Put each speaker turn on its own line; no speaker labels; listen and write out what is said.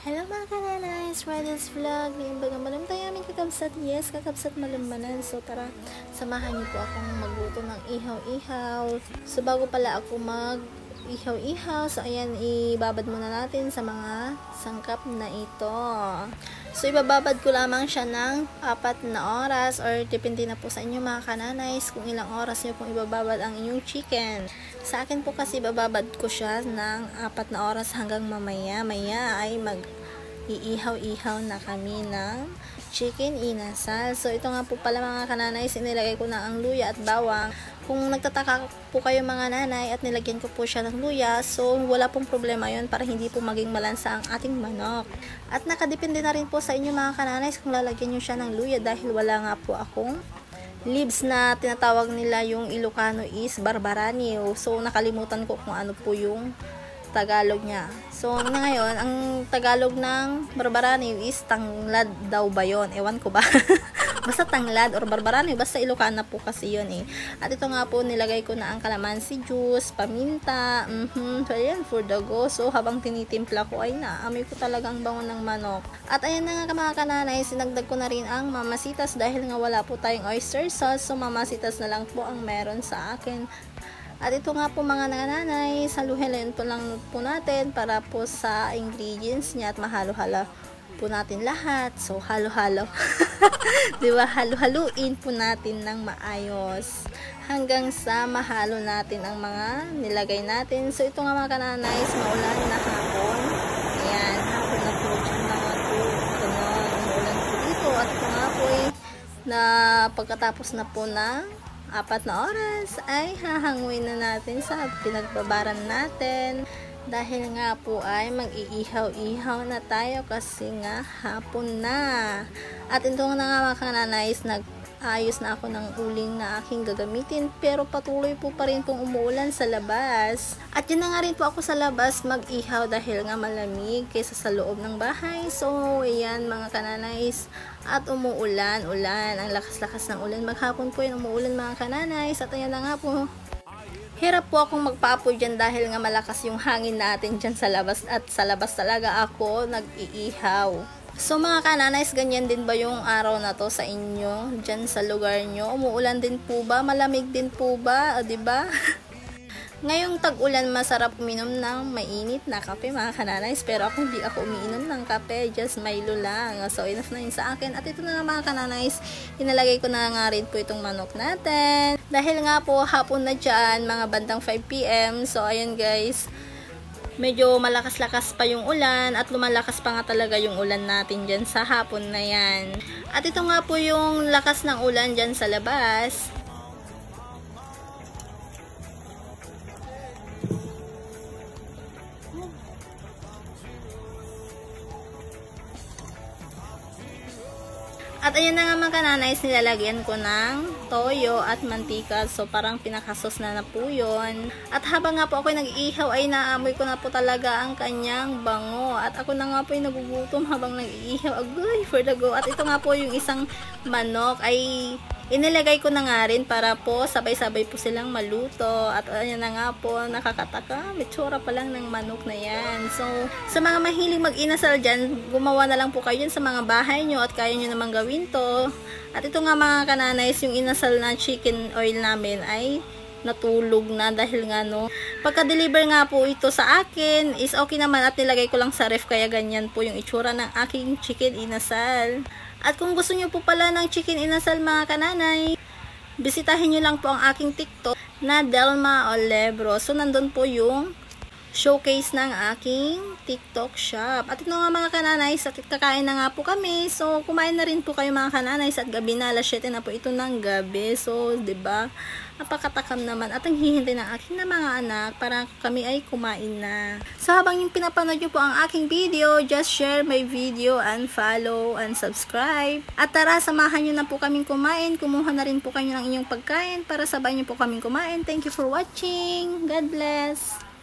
Hello mga kananays, for this vlog, imbaga malam tayo aming kakabsat, yes, kakabsat malambanan. So tara, samahan niyo po akong magluto ng ihaw-ihaw. So bago pala ako mag-ihaw-ihaw, so ayan, ibabad muna natin sa mga sangkap na ito. So ibababad ko lamang siya ng 4 na oras or depende na po sa inyo mga kananays kung ilang oras niyo pong ibababad ang inyong chicken. Sa akin po kasi bababad ko siya ng 4 na oras hanggang mamaya ay mag-iihaw-ihaw na kami ng chicken inasal. So ito nga po pala mga kananay, sinilagay ko na ang luya at bawang. Kung nagtataka po kayo mga nanay at nilagyan ko po siya ng luya, so wala pong problema yon para hindi po maging malansa ang ating manok. At nakadepende na rin po sa inyo mga kananay kung lalagyan nyo siya ng luya dahil wala nga po akong leaves na tinatawag nila, yung Ilocano is barbarani. So nakalimutan ko kung ano po yung Tagalog niya. So ngayon, ang Tagalog ng barbarani is tanglad daw ba yun? Ewan ko ba? Basta tanglad or barbarani, basta Ilocana po kasi yun eh. At ito nga po, nilagay ko na ang calamansi juice, paminta, so ayan, for the go. So habang tinitimpla ko ay naamoy ko talagang bango ng manok. At ayan na nga mga kananay, sinagdag ko na rin ang mamasitas dahil nga wala po tayong oyster sauce. So mamasitas na lang po ang meron sa akin. At ito nga po mga nanay, saluhin po lang po natin para po sa ingredients niya at mahalo-halo po natin lahat. So halo-halo. 'Di ba? Halo-haluin po natin ng maayos hanggang sa mahalo natin ang mga nilagay natin. So ito nga mga kananay, maulan na hapon. Ayan, hapon na po dyan mga po. Maulan po dito. At ito nga po na pagkatapos na po ng 4 na oras ay hahanguin na natin sa pinagbabaran natin dahil nga po ay mag-iihaw-ihaw na tayo kasi nga hapon na. At ito na nga mga kananays, nag-ayos na ako ng uling na aking gagamitin pero patuloy po pa rin pong umuulan sa labas. At yun na nga rin po ako sa labas mag-ihaw dahil nga malamig kaysa sa loob ng bahay. So ayan mga kananays, at umuulan, ang lakas-lakas ng ulan. Maghapon po yun umuulan mga kananays. At ayan na nga po, hirap po akong magpaapoy dyan dahil nga malakas yung hangin natin dyan sa labas. At sa labas talaga ako nag-iihaw. So mga kananays, ganyan din ba yung araw na to sa inyo? Dyan sa lugar nyo? Umuulan din po ba? Malamig din po ba? O diba? Ngayong tag-ulan, masarap uminom ng mainit na kape mga kananays. Pero ako hindi ako umiinom ng kape, just Milo lang. So enough na yun sa akin. At ito na nga mga kananays, inalagay ko na nga rin po itong manok natin. Dahil nga po hapon na dyan, mga bandang 5 PM. So ayun guys, medyo malakas-lakas pa yung ulan at lumalakas pa nga talaga yung ulan natin dyan sa hapon na yan. At ito nga po yung lakas ng ulan dyan sa labas. At ayan na nga mga kananays, nilalagyan ko ng toyo at mantika. So parang pinakasos na po yun. At habang nga po ako nag-iihaw ay naamoy ko na po talaga ang kanyang bango. At ako na nga po ay nagugutom habang nag-iihaw. Agoy, for the go. At ito nga po yung isang manok ay inilagay ko na nga rin para po sabay-sabay po silang maluto. At ayan na nga po, nakakataka, may tsura pa lang ng manok na yan. So sa mga mahilig mag-inasal dyan, gumawa na lang po kayo sa mga bahay nyo at kaya nyo namang gawin to. At ito nga mga kananays, yung inasal na chicken oil namin ay natulog na dahil nga no, pagka-deliver nga po ito sa akin is okay naman at nilagay ko lang sa ref, kaya ganyan po yung itsura ng aking chicken inasal. At kung gusto nyo po pala ng chicken inasal mga kananay, bisitahin nyo lang po ang aking TikTok na Delma Olebro. So nandun po yung showcase ng aking TikTok shop. At ito nga mga kananays, at kakain na nga po kami. So kumain na rin po kayo mga kananays at gabi na, alas 7 na po ito ng gabi. So 'di ba? Napakatakam naman at ang hihintay ng aking na mga anak para kami ay kumain na. So habang yung pinapanood nyo po ang aking video, just share my video and follow and subscribe. At tara, samahan nyo na po kaming kumain. Kumuha na rin po kayo ng inyong pagkain para sabay nyo po kaming kumain. Thank you for watching. God bless.